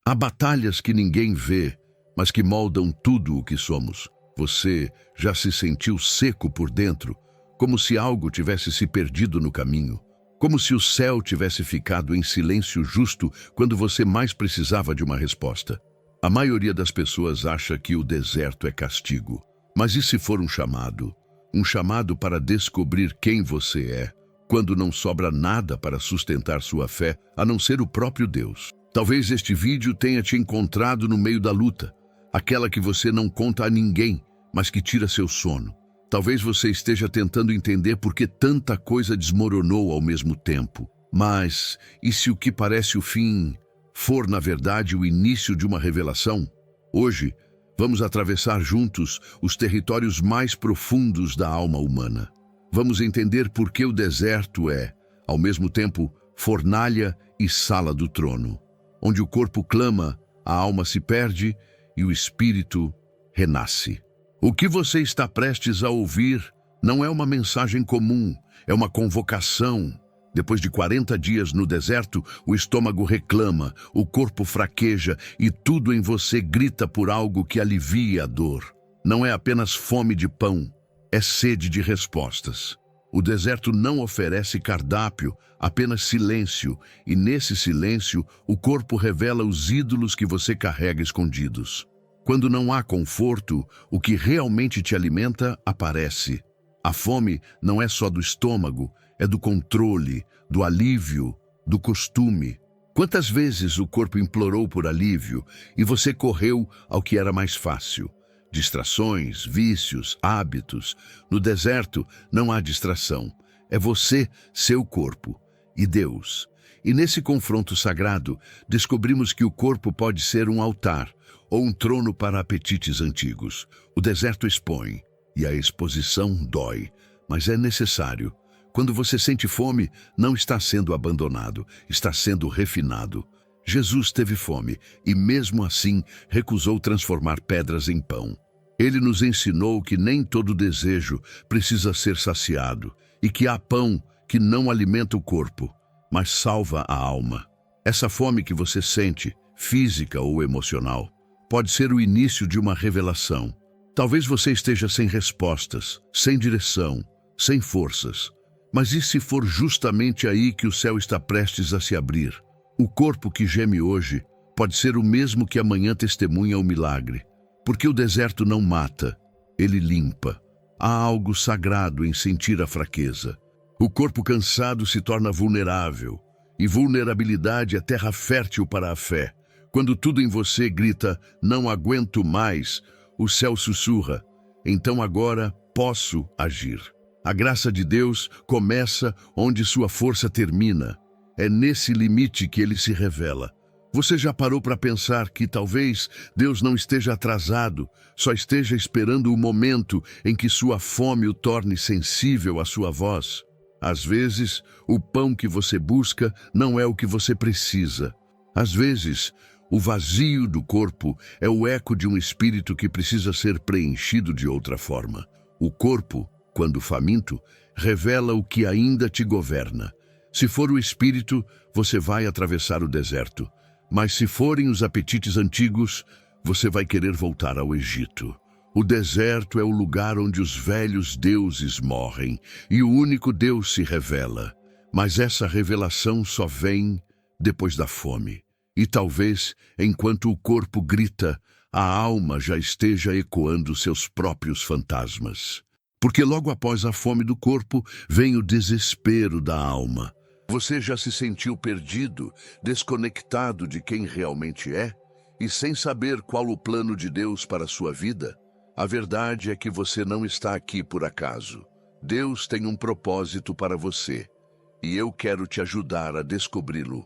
Há batalhas que ninguém vê, mas que moldam tudo o que somos. Você já se sentiu seco por dentro, como se algo tivesse se perdido no caminho, como se o céu tivesse ficado em silêncio justo quando você mais precisava de uma resposta. A maioria das pessoas acha que o deserto é castigo, mas e se for um chamado? Um chamado para descobrir quem você é, quando não sobra nada para sustentar sua fé, a não ser o próprio Deus. Talvez este vídeo tenha te encontrado no meio da luta, aquela que você não conta a ninguém, mas que tira seu sono. Talvez você esteja tentando entender por que tanta coisa desmoronou ao mesmo tempo. Mas, e se o que parece o fim for, na verdade, o início de uma revelação? Hoje, vamos atravessar juntos os territórios mais profundos da alma humana. Vamos entender por que o deserto é, ao mesmo tempo, fornalha e sala do trono. Onde o corpo clama, a alma se perde e o espírito renasce. O que você está prestes a ouvir não é uma mensagem comum, é uma convocação. Depois de 40 dias no deserto, o estômago reclama, o corpo fraqueja e tudo em você grita por algo que alivia a dor. Não é apenas fome de pão, é sede de respostas. O deserto não oferece cardápio, apenas silêncio, e nesse silêncio o corpo revela os ídolos que você carrega escondidos. Quando não há conforto, o que realmente te alimenta aparece. A fome não é só do estômago, é do controle, do alívio, do costume. Quantas vezes o corpo implorou por alívio e você correu ao que era mais fácil? Distrações, vícios, hábitos. No deserto não há distração. É você, seu corpo e Deus. E nesse confronto sagrado, descobrimos que o corpo pode ser um altar ou um trono para apetites antigos. O deserto expõe, e a exposição dói, mas é necessário. Quando você sente fome, não está sendo abandonado, está sendo refinado. Jesus teve fome e, mesmo assim, recusou transformar pedras em pão. Ele nos ensinou que nem todo desejo precisa ser saciado e que há pão que não alimenta o corpo, mas salva a alma. Essa fome que você sente, física ou emocional, pode ser o início de uma revelação. Talvez você esteja sem respostas, sem direção, sem forças. Mas e se for justamente aí que o céu está prestes a se abrir? O corpo que geme hoje pode ser o mesmo que amanhã testemunha o milagre. Porque o deserto não mata, ele limpa. Há algo sagrado em sentir a fraqueza. O corpo cansado se torna vulnerável, e vulnerabilidade é terra fértil para a fé. Quando tudo em você grita, não aguento mais, o céu sussurra, então agora posso agir. A graça de Deus começa onde sua força termina. É nesse limite que ele se revela. Você já parou para pensar que talvez Deus não esteja atrasado, só esteja esperando o momento em que sua fome o torne sensível à sua voz? Às vezes, o pão que você busca não é o que você precisa. Às vezes, o vazio do corpo é o eco de um espírito que precisa ser preenchido de outra forma. O corpo, quando faminto, revela o que ainda te governa. Se for o espírito, você vai atravessar o deserto. Mas se forem os apetites antigos, você vai querer voltar ao Egito. O deserto é o lugar onde os velhos deuses morrem e o único Deus se revela. Mas essa revelação só vem depois da fome. E talvez, enquanto o corpo grita, a alma já esteja ecoando seus próprios fantasmas. Porque logo após a fome do corpo, vem o desespero da alma. Você já se sentiu perdido, desconectado de quem realmente é? E sem saber qual o plano de Deus para a sua vida? A verdade é que você não está aqui por acaso. Deus tem um propósito para você, e eu quero te ajudar a descobri-lo.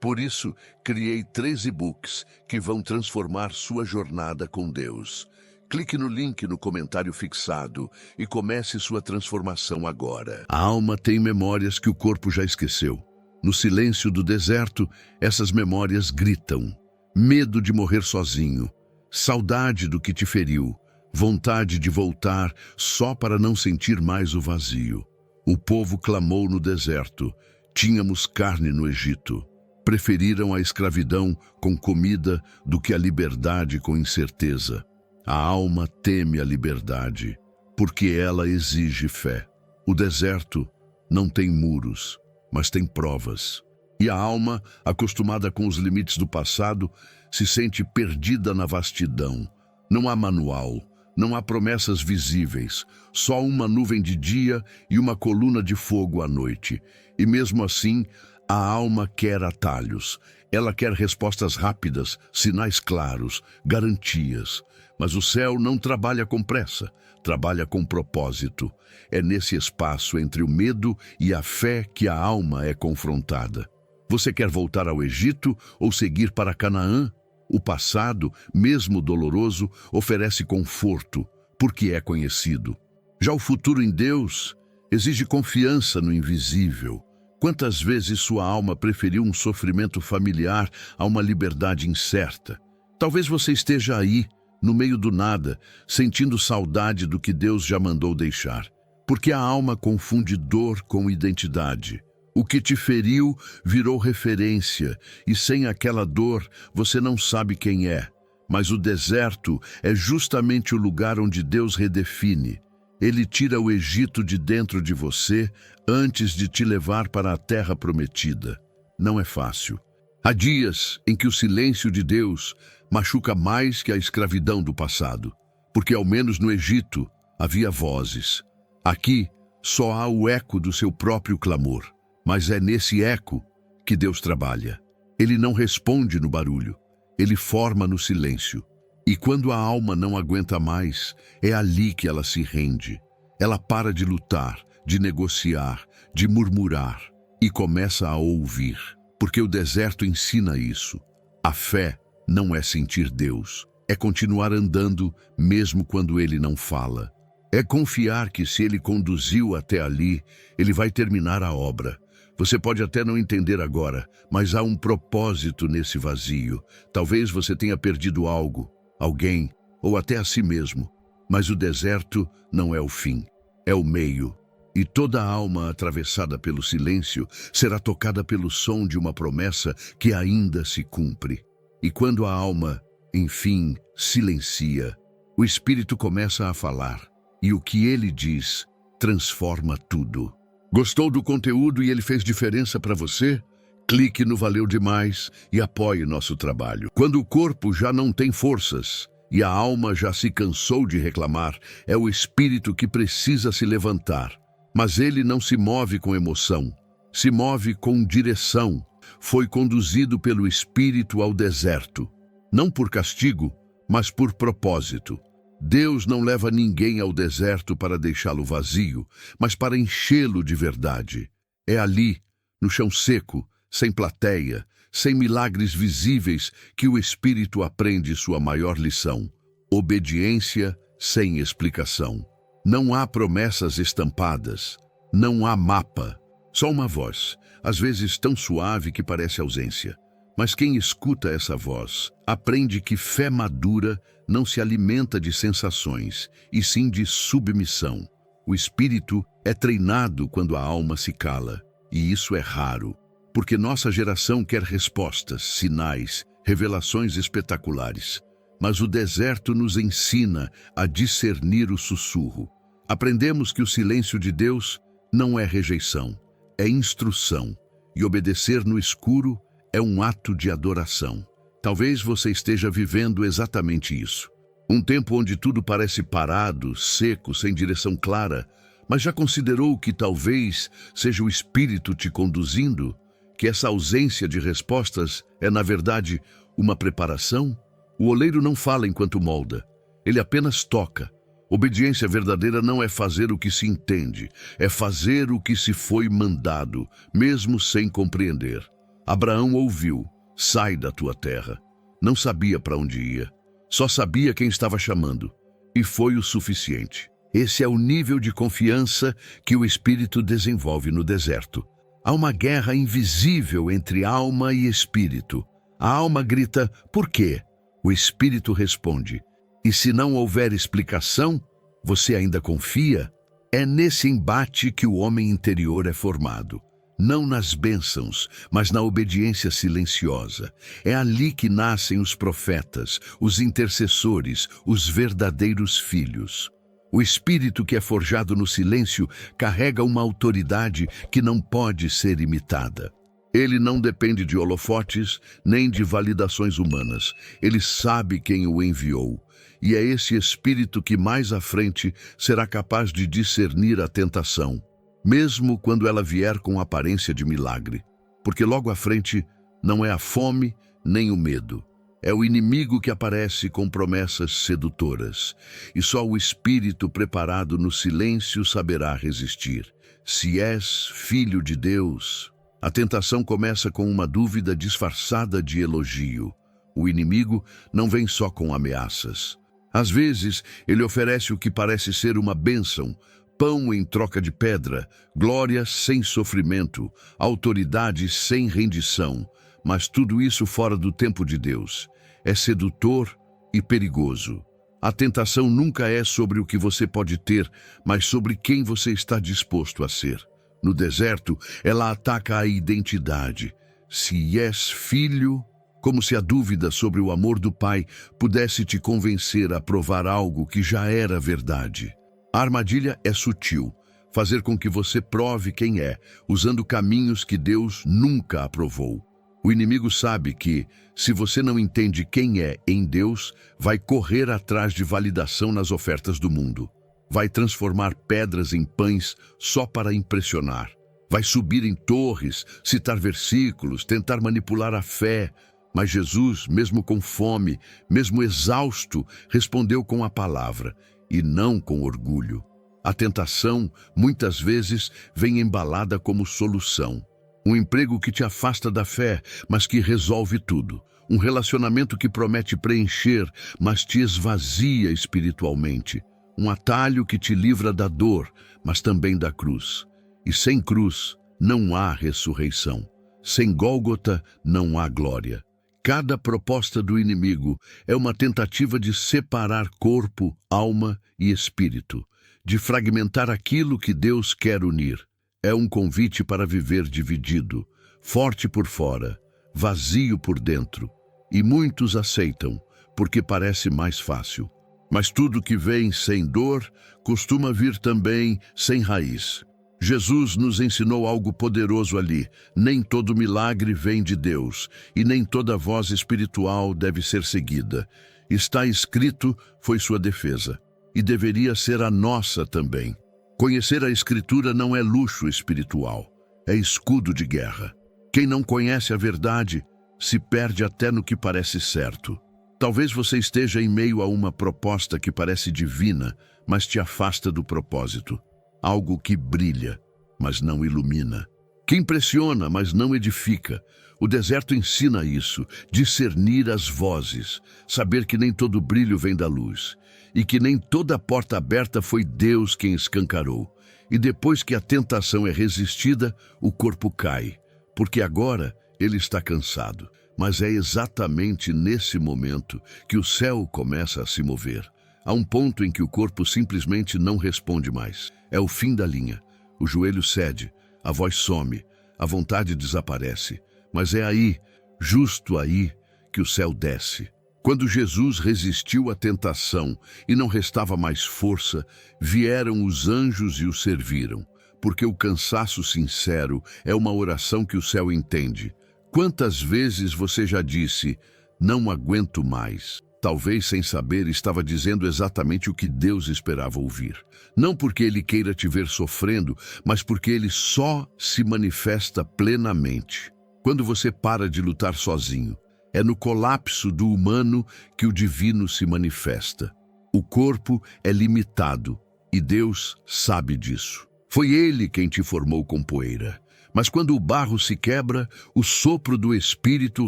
Por isso, criei 3 e-books que vão transformar sua jornada com Deus. Clique no link no comentário fixado e comece sua transformação agora. A alma tem memórias que o corpo já esqueceu. No silêncio do deserto, essas memórias gritam. Medo de morrer sozinho, saudade do que te feriu, vontade de voltar só para não sentir mais o vazio. O povo clamou no deserto. Tínhamos carne no Egito. Preferiram a escravidão com comida do que a liberdade com incerteza. A alma teme a liberdade, porque ela exige fé. O deserto não tem muros, mas tem provas. E a alma, acostumada com os limites do passado, se sente perdida na vastidão. Não há manual, não há promessas visíveis, só uma nuvem de dia e uma coluna de fogo à noite. E mesmo assim, a alma quer atalhos. Ela quer respostas rápidas, sinais claros, garantias. Mas o céu não trabalha com pressa, trabalha com propósito. É nesse espaço entre o medo e a fé que a alma é confrontada. Você quer voltar ao Egito ou seguir para Canaã? O passado, mesmo doloroso, oferece conforto, porque é conhecido. Já o futuro em Deus exige confiança no invisível. Quantas vezes sua alma preferiu um sofrimento familiar a uma liberdade incerta? Talvez você esteja aí, no meio do nada, sentindo saudade do que Deus já mandou deixar. Porque a alma confunde dor com identidade. O que te feriu virou referência, e sem aquela dor você não sabe quem é. Mas o deserto é justamente o lugar onde Deus redefine. Ele tira o Egito de dentro de você antes de te levar para a terra prometida. Não é fácil. Há dias em que o silêncio de Deus machuca mais que a escravidão do passado, porque ao menos no Egito havia vozes. Aqui só há o eco do seu próprio clamor. Mas é nesse eco que Deus trabalha. Ele não responde no barulho, ele forma no silêncio. E quando a alma não aguenta mais, é ali que ela se rende. Ela para de lutar, de negociar, de murmurar e começa a ouvir. Porque o deserto ensina isso. A fé não é sentir Deus, é continuar andando mesmo quando Ele não fala. É confiar que se Ele conduziu até ali, Ele vai terminar a obra. Você pode até não entender agora, mas há um propósito nesse vazio. Talvez você tenha perdido algo, alguém, ou até a si mesmo. Mas o deserto não é o fim, é o meio. E toda alma atravessada pelo silêncio será tocada pelo som de uma promessa que ainda se cumpre. E quando a alma, enfim, silencia, o Espírito começa a falar. E o que ele diz transforma tudo. Gostou do conteúdo e ele fez diferença para você? Clique no Valeu Demais e apoie nosso trabalho. Quando o corpo já não tem forças e a alma já se cansou de reclamar, é o espírito que precisa se levantar. Mas ele não se move com emoção, se move com direção. Foi conduzido pelo Espírito ao deserto, não por castigo, mas por propósito. Deus não leva ninguém ao deserto para deixá-lo vazio, mas para enchê-lo de verdade. É ali, no chão seco, sem plateia, sem milagres visíveis, que o Espírito aprende sua maior lição: obediência sem explicação. Não há promessas estampadas, não há mapa, só uma voz, às vezes tão suave que parece ausência. Mas quem escuta essa voz aprende que fé madura não se alimenta de sensações, e sim de submissão. O espírito é treinado quando a alma se cala, e isso é raro, porque nossa geração quer respostas, sinais, revelações espetaculares. Mas o deserto nos ensina a discernir o sussurro. Aprendemos que o silêncio de Deus não é rejeição, é instrução, e obedecer no escuro é um ato de adoração. Talvez você esteja vivendo exatamente isso. Um tempo onde tudo parece parado, seco, sem direção clara, mas já considerou que talvez seja o Espírito te conduzindo? Que essa ausência de respostas é, na verdade, uma preparação? O oleiro não fala enquanto molda, ele apenas toca. Obediência verdadeira não é fazer o que se entende, é fazer o que se foi mandado, mesmo sem compreender. Abraão ouviu: sai da tua terra. Não sabia para onde ia, só sabia quem estava chamando, e foi o suficiente. Esse é o nível de confiança que o Espírito desenvolve no deserto. Há uma guerra invisível entre alma e espírito. A alma grita: por quê? O Espírito responde: e se não houver explicação, você ainda confia? É nesse embate que o homem interior é formado. não nas bênçãos, mas na obediência silenciosa. É ali que nascem os profetas, os intercessores, os verdadeiros filhos. O espírito que é forjado no silêncio carrega uma autoridade que não pode ser imitada. Ele não depende de holofotes nem de validações humanas. Ele sabe quem o enviou. E é esse espírito que mais à frente será capaz de discernir a tentação, mesmo quando ela vier com aparência de milagre. Porque logo à frente não é a fome nem o medo. É o inimigo que aparece com promessas sedutoras. E só o espírito preparado no silêncio saberá resistir. Se és filho de Deus, a tentação começa com uma dúvida disfarçada de elogio. O inimigo não vem só com ameaças. Às vezes, ele oferece o que parece ser uma bênção, pão em troca de pedra, glória sem sofrimento, autoridade sem rendição, mas tudo isso fora do tempo de Deus. É sedutor e perigoso. A tentação nunca é sobre o que você pode ter, mas sobre quem você está disposto a ser. No deserto, ela ataca a identidade. Se és filho, como se a dúvida sobre o amor do Pai pudesse te convencer a provar algo que já era verdade. A armadilha é sutil, fazer com que você prove quem é, usando caminhos que Deus nunca aprovou. O inimigo sabe que, se você não entende quem é em Deus, vai correr atrás de validação nas ofertas do mundo. Vai transformar pedras em pães só para impressionar. Vai subir em torres, citar versículos, tentar manipular a fé. Mas Jesus, mesmo com fome, mesmo exausto, respondeu com a palavra, e não com orgulho. A tentação, muitas vezes, vem embalada como solução. Um emprego que te afasta da fé, mas que resolve tudo. Um relacionamento que promete preencher, mas te esvazia espiritualmente. Um atalho que te livra da dor, mas também da cruz. E sem cruz, não há ressurreição. Sem Gólgota, não há glória. Cada proposta do inimigo é uma tentativa de separar corpo, alma e espírito, de fragmentar aquilo que Deus quer unir. É um convite para viver dividido, forte por fora, vazio por dentro. E muitos aceitam, porque parece mais fácil. Mas tudo que vem sem dor, costuma vir também sem raiz. Jesus nos ensinou algo poderoso ali. Nem todo milagre vem de Deus, e nem toda voz espiritual deve ser seguida. Está escrito, foi sua defesa, e deveria ser a nossa também. Conhecer a Escritura não é luxo espiritual, é escudo de guerra. Quem não conhece a verdade se perde até no que parece certo. Talvez você esteja em meio a uma proposta que parece divina, mas te afasta do propósito. Algo que brilha, mas não ilumina. Que impressiona, mas não edifica. O deserto ensina isso, discernir as vozes, saber que nem todo brilho vem da luz, e que nem toda porta aberta foi Deus quem escancarou. E depois que a tentação é resistida, o corpo cai, porque agora ele está cansado. Mas é exatamente nesse momento que o céu começa a se mover. Há um ponto em que o corpo simplesmente não responde mais. É o fim da linha. O joelho cede, a voz some, a vontade desaparece. Mas é aí, justo aí, que o céu desce. Quando Jesus resistiu à tentação e não restava mais força, vieram os anjos e o serviram, porque o cansaço sincero é uma oração que o céu entende. Quantas vezes você já disse, não aguento mais? Talvez sem saber estava dizendo exatamente o que Deus esperava ouvir. Não porque Ele queira te ver sofrendo, mas porque Ele só se manifesta plenamente quando você para de lutar sozinho. É no colapso do humano que o divino se manifesta. O corpo é limitado e Deus sabe disso. Foi Ele quem te formou com poeira. Mas quando o barro se quebra, o sopro do Espírito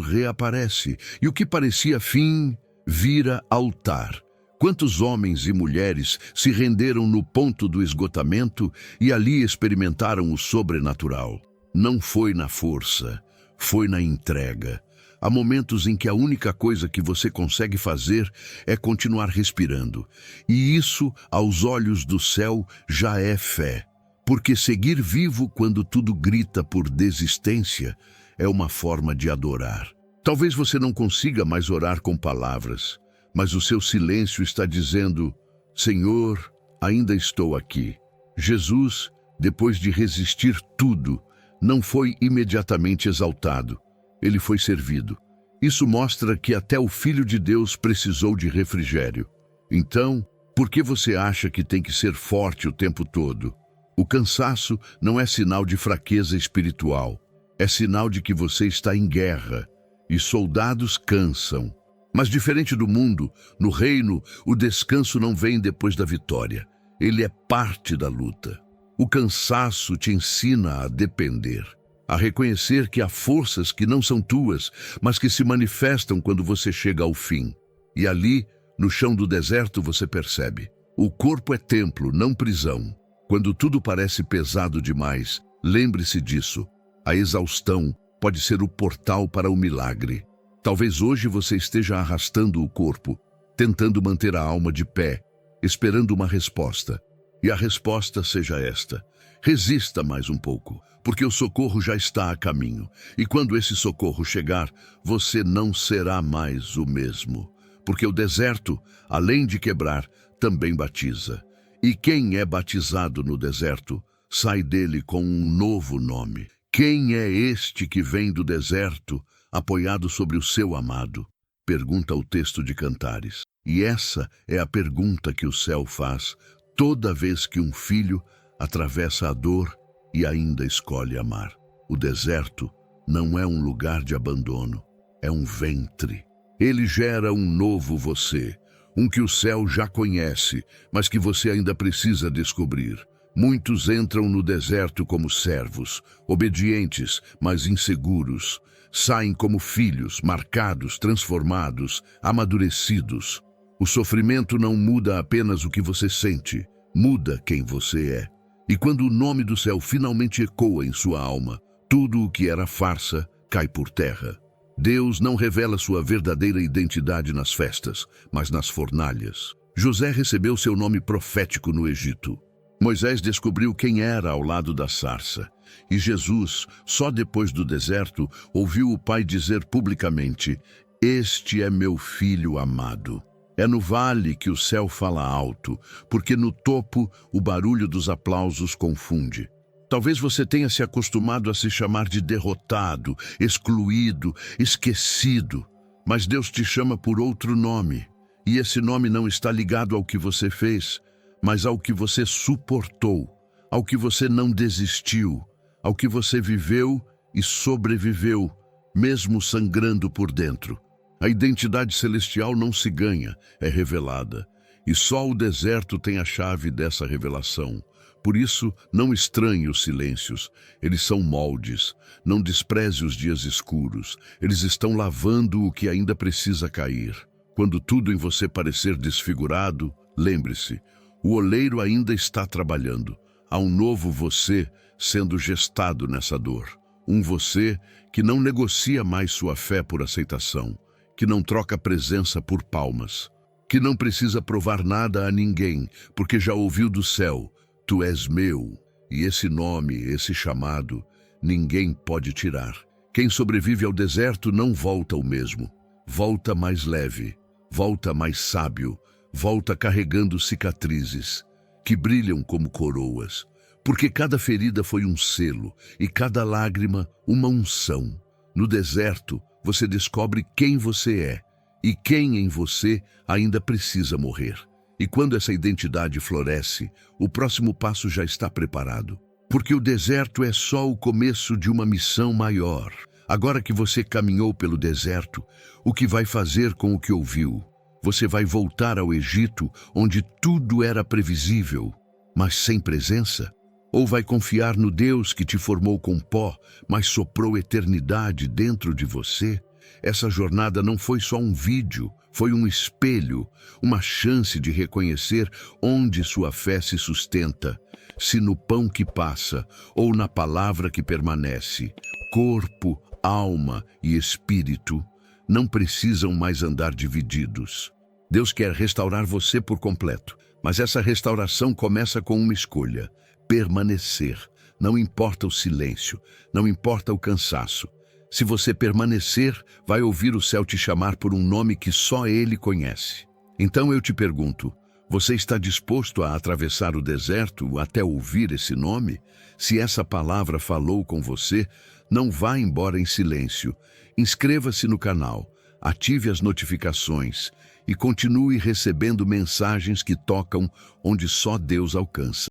reaparece, e o que parecia fim vira altar. Quantos homens e mulheres se renderam no ponto do esgotamento e ali experimentaram o sobrenatural? Não foi na força, foi na entrega. Há momentos em que a única coisa que você consegue fazer é continuar respirando. E isso, aos olhos do céu, já é fé. Porque seguir vivo quando tudo grita por desistência é uma forma de adorar. Talvez você não consiga mais orar com palavras, mas o seu silêncio está dizendo: Senhor, ainda estou aqui. Jesus, depois de resistir tudo, não foi imediatamente exaltado. Ele foi servido. Isso mostra que até o Filho de Deus precisou de refrigério. Então, por que você acha que tem que ser forte o tempo todo? O cansaço não é sinal de fraqueza espiritual. É sinal de que você está em guerra. E soldados cansam. Mas diferente do mundo, no reino, o descanso não vem depois da vitória. Ele é parte da luta. O cansaço te ensina a depender, a reconhecer que há forças que não são tuas, mas que se manifestam quando você chega ao fim. E ali, no chão do deserto, você percebe: o corpo é templo, não prisão. Quando tudo parece pesado demais, lembre-se disso. A exaustão pode ser o portal para o milagre. Talvez hoje você esteja arrastando o corpo, tentando manter a alma de pé, esperando uma resposta. E a resposta seja esta: resista mais um pouco, porque o socorro já está a caminho. E quando esse socorro chegar, você não será mais o mesmo. Porque o deserto, além de quebrar, também batiza. E quem é batizado no deserto, sai dele com um novo nome. Quem é este que vem do deserto, apoiado sobre o seu amado? Pergunta o texto de Cantares. E essa é a pergunta que o céu faz toda vez que um filho atravessa a dor e ainda escolhe amar. O deserto não é um lugar de abandono, é um ventre. Ele gera um novo você, um que o céu já conhece, mas que você ainda precisa descobrir. Muitos entram no deserto como servos, obedientes, mas inseguros. Saem como filhos, marcados, transformados, amadurecidos. O sofrimento não muda apenas o que você sente, muda quem você é. E quando o nome do céu finalmente ecoa em sua alma, tudo o que era farsa cai por terra. Deus não revela sua verdadeira identidade nas festas, mas nas fornalhas. José recebeu seu nome profético no Egito. Moisés descobriu quem era ao lado da sarça. E Jesus, só depois do deserto, ouviu o Pai dizer publicamente: Este é meu filho amado. É no vale que o céu fala alto, porque no topo o barulho dos aplausos confunde. Talvez você tenha se acostumado a se chamar de derrotado, excluído, esquecido. Mas Deus te chama por outro nome. E esse nome não está ligado ao que você fez, mas ao que você suportou, ao que você não desistiu, ao que você viveu e sobreviveu, mesmo sangrando por dentro. A identidade celestial não se ganha, é revelada. E só o deserto tem a chave dessa revelação. Por isso, não estranhe os silêncios. Eles são moldes. Não despreze os dias escuros. Eles estão lavando o que ainda precisa cair. Quando tudo em você parecer desfigurado, lembre-se, o oleiro ainda está trabalhando. Há um novo você sendo gestado nessa dor. Um você que não negocia mais sua fé por aceitação, que não troca presença por palmas, que não precisa provar nada a ninguém, porque já ouviu do céu: Tu és meu. E esse nome, esse chamado, ninguém pode tirar. Quem sobrevive ao deserto não volta o mesmo. Volta mais leve, volta mais sábio, volta carregando cicatrizes que brilham como coroas, porque cada ferida foi um selo e cada lágrima uma unção. No deserto, você descobre quem você é e quem em você ainda precisa morrer. E quando essa identidade floresce, o próximo passo já está preparado. Porque o deserto é só o começo de uma missão maior. Agora que você caminhou pelo deserto, o que vai fazer com o que ouviu? Você vai voltar ao Egito, onde tudo era previsível, mas sem presença? Ou vai confiar no Deus que te formou com pó, mas soprou eternidade dentro de você? Essa jornada não foi só um vídeo, foi um espelho, uma chance de reconhecer onde sua fé se sustenta, se no pão que passa ou na palavra que permanece. Corpo, alma e espírito não precisam mais andar divididos. Deus quer restaurar você por completo. Mas essa restauração começa com uma escolha: permanecer. Não importa o silêncio, não importa o cansaço. Se você permanecer, vai ouvir o céu te chamar por um nome que só ele conhece. Então eu te pergunto, você está disposto a atravessar o deserto até ouvir esse nome? Se essa palavra falou com você, não vá embora em silêncio. Inscreva-se no canal, ative as notificações e continue recebendo mensagens que tocam onde só Deus alcança.